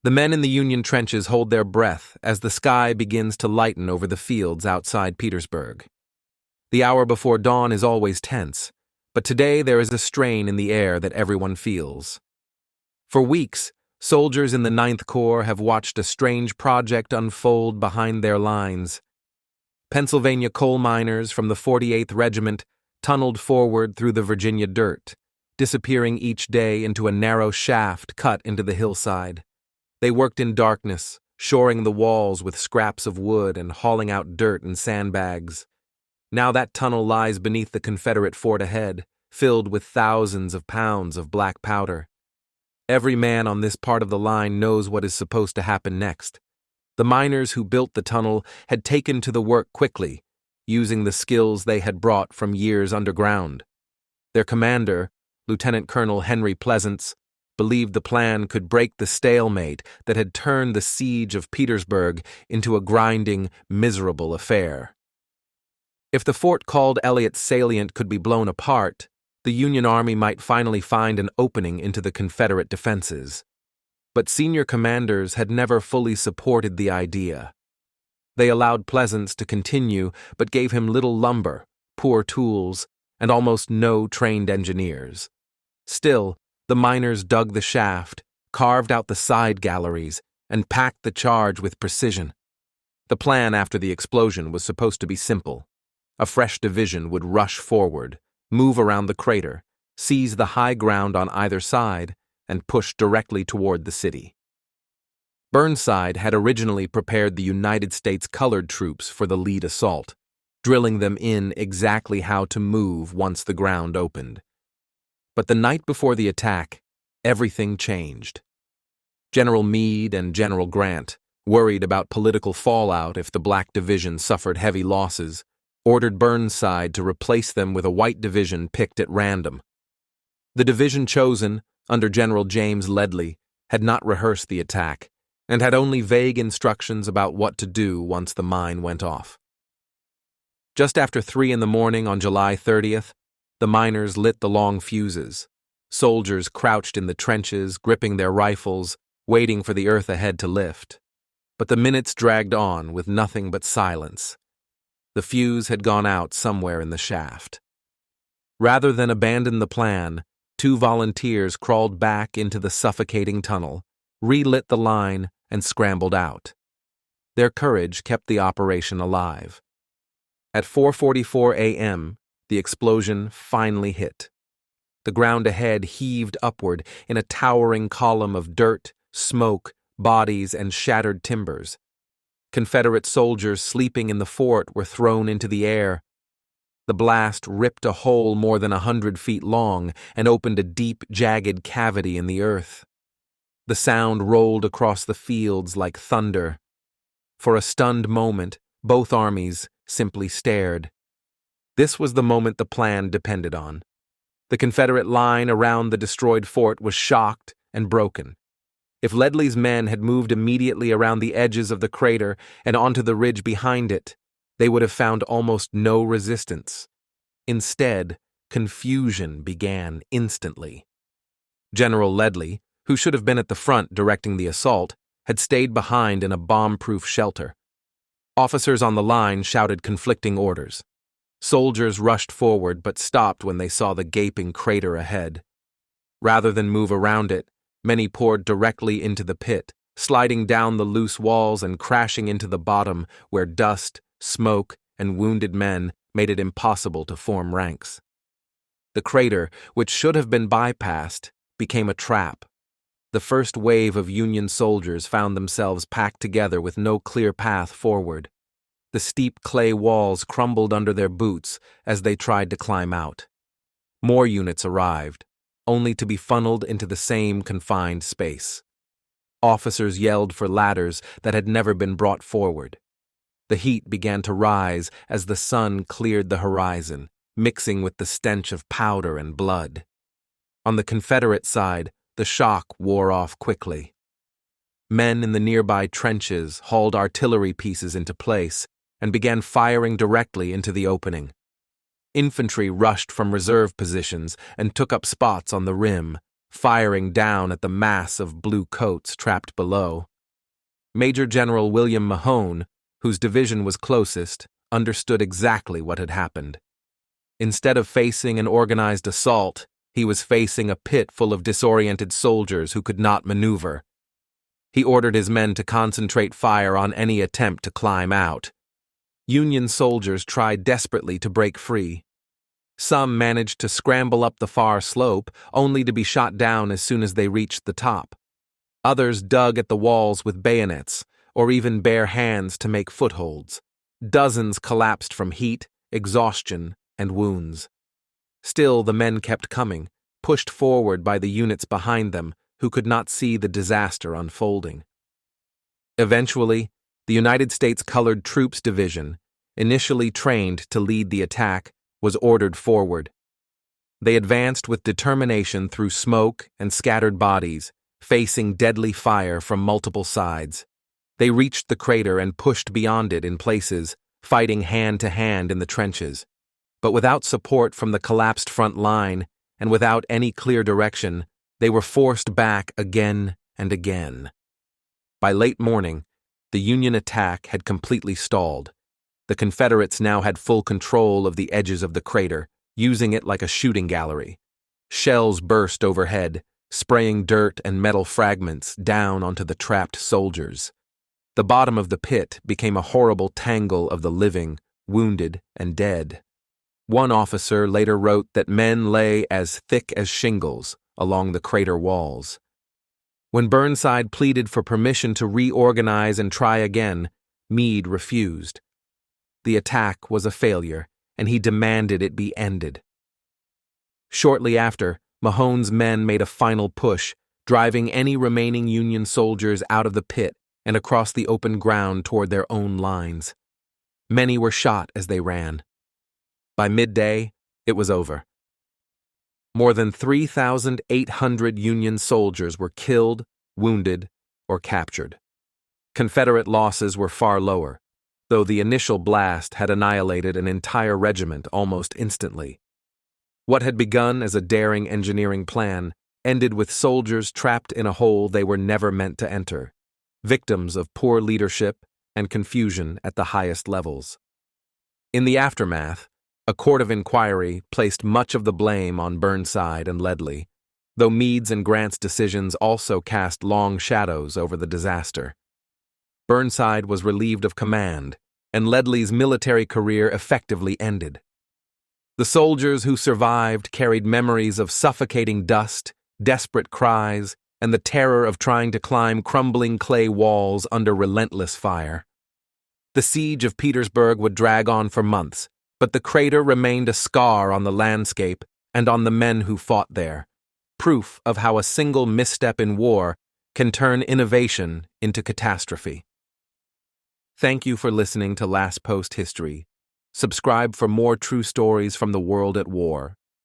The men in the Union trenches hold their breath as the sky begins to lighten over the fields outside Petersburg. The hour before dawn is always tense, but today there is a strain in the air that everyone feels. For weeks, soldiers in the Ninth Corps have watched a strange project unfold behind their lines. Pennsylvania coal miners from the 48th Regiment tunneled forward through the Virginia dirt, disappearing each day into a narrow shaft cut into the hillside. They worked in darkness, shoring the walls with scraps of wood and hauling out dirt and sandbags. Now that tunnel lies beneath the Confederate fort ahead, filled with thousands of pounds of black powder. Every man on this part of the line knows what is supposed to happen next. The miners who built the tunnel had taken to the work quickly, using the skills they had brought from years underground. Their commander, Lieutenant Colonel Henry Pleasants, believed the plan could break the stalemate that had turned the siege of Petersburg into a grinding, miserable affair. If the fort called Elliott's salient could be blown apart, the Union Army might finally find an opening into the Confederate defenses. But senior commanders had never fully supported the idea. They allowed Pleasants to continue, but gave him little lumber, poor tools, and almost no trained engineers. Still, the miners dug the shaft, carved out the side galleries, and packed the charge with precision. The plan after the explosion was supposed to be simple. A fresh division would rush forward, move around the crater, seize the high ground on either side, and push directly toward the city. Burnside had originally prepared the United States colored troops for the lead assault, drilling them in exactly how to move once the ground opened. But the night before the attack, everything changed. General Meade and General Grant, worried about political fallout if the Black Division suffered heavy losses, ordered Burnside to replace them with a White Division picked at random. The division chosen, under General James Ledlie, had not rehearsed the attack, and had only vague instructions about what to do once the mine went off. Just after 3 a.m. on July 30th, the miners lit the long fuses. Soldiers crouched in the trenches, gripping their rifles, waiting for the earth ahead to lift. But the minutes dragged on with nothing but silence. The fuse had gone out somewhere in the shaft. Rather than abandon the plan, 2 volunteers crawled back into the suffocating tunnel, relit the line, and scrambled out. Their courage kept the operation alive. At 4:44 a.m., the explosion finally hit. The ground ahead heaved upward in a towering column of dirt, smoke, bodies, and shattered timbers. Confederate soldiers sleeping in the fort were thrown into the air. The blast ripped a hole more than 100 feet long and opened a deep, jagged cavity in the earth. The sound rolled across the fields like thunder. For a stunned moment, both armies simply stared. This was the moment the plan depended on. The Confederate line around the destroyed fort was shocked and broken. If Ledlie's men had moved immediately around the edges of the crater and onto the ridge behind it, they would have found almost no resistance. Instead, confusion began instantly. General Ledlie, who should have been at the front directing the assault, had stayed behind in a bomb-proof shelter. Officers on the line shouted conflicting orders. Soldiers rushed forward but stopped when they saw the gaping crater ahead. Rather than move around it, many poured directly into the pit, sliding down the loose walls and crashing into the bottom where dust, smoke, and wounded men made it impossible to form ranks. The crater, which should have been bypassed, became a trap. The first wave of Union soldiers found themselves packed together with no clear path forward. The steep clay walls crumbled under their boots as they tried to climb out. More units arrived, only to be funneled into the same confined space. Officers yelled for ladders that had never been brought forward. The heat began to rise as the sun cleared the horizon, mixing with the stench of powder and blood. On the Confederate side, the shock wore off quickly. Men in the nearby trenches hauled artillery pieces into place and began firing directly into the opening. Infantry rushed from reserve positions and took up spots on the rim, firing down at the mass of blue coats trapped below. Major General William Mahone, whose division was closest, understood exactly what had happened. Instead of facing an organized assault, he was facing a pit full of disoriented soldiers who could not maneuver. He ordered his men to concentrate fire on any attempt to climb out. Union soldiers tried desperately to break free. Some managed to scramble up the far slope, only to be shot down as soon as they reached the top. Others dug at the walls with bayonets, or even bare hands to make footholds. Dozens collapsed from heat, exhaustion, and wounds. Still, the men kept coming, pushed forward by the units behind them, who could not see the disaster unfolding. Eventually, the United States Colored Troops Division, initially trained to lead the attack, was ordered forward. They advanced with determination through smoke and scattered bodies, facing deadly fire from multiple sides. They reached the crater and pushed beyond it in places, fighting hand to hand in the trenches. But without support from the collapsed front line, and without any clear direction, they were forced back again and again. By late morning, the Union attack had completely stalled. The Confederates now had full control of the edges of the crater, using it like a shooting gallery. Shells burst overhead, spraying dirt and metal fragments down onto the trapped soldiers. The bottom of the pit became a horrible tangle of the living, wounded, and dead. One officer later wrote that men lay as thick as shingles along the crater walls. When Burnside pleaded for permission to reorganize and try again, Meade refused. The attack was a failure, and he demanded it be ended. Shortly after, Mahone's men made a final push, driving any remaining Union soldiers out of the pit and across the open ground toward their own lines. Many were shot as they ran. By midday, it was over. More than 3,800 Union soldiers were killed, wounded, or captured. Confederate losses were far lower, though the initial blast had annihilated an entire regiment almost instantly. What had begun as a daring engineering plan ended with soldiers trapped in a hole they were never meant to enter, victims of poor leadership and confusion at the highest levels. In the aftermath, a court of inquiry placed much of the blame on Burnside and Ledlie, though Meade's and Grant's decisions also cast long shadows over the disaster. Burnside was relieved of command, and Ledlie's military career effectively ended. The soldiers who survived carried memories of suffocating dust, desperate cries, and the terror of trying to climb crumbling clay walls under relentless fire. The siege of Petersburg would drag on for months, but the crater remained a scar on the landscape and on the men who fought there, proof of how a single misstep in war can turn innovation into catastrophe. Thank you for listening to Last Post History. Subscribe for more true stories from the world at war.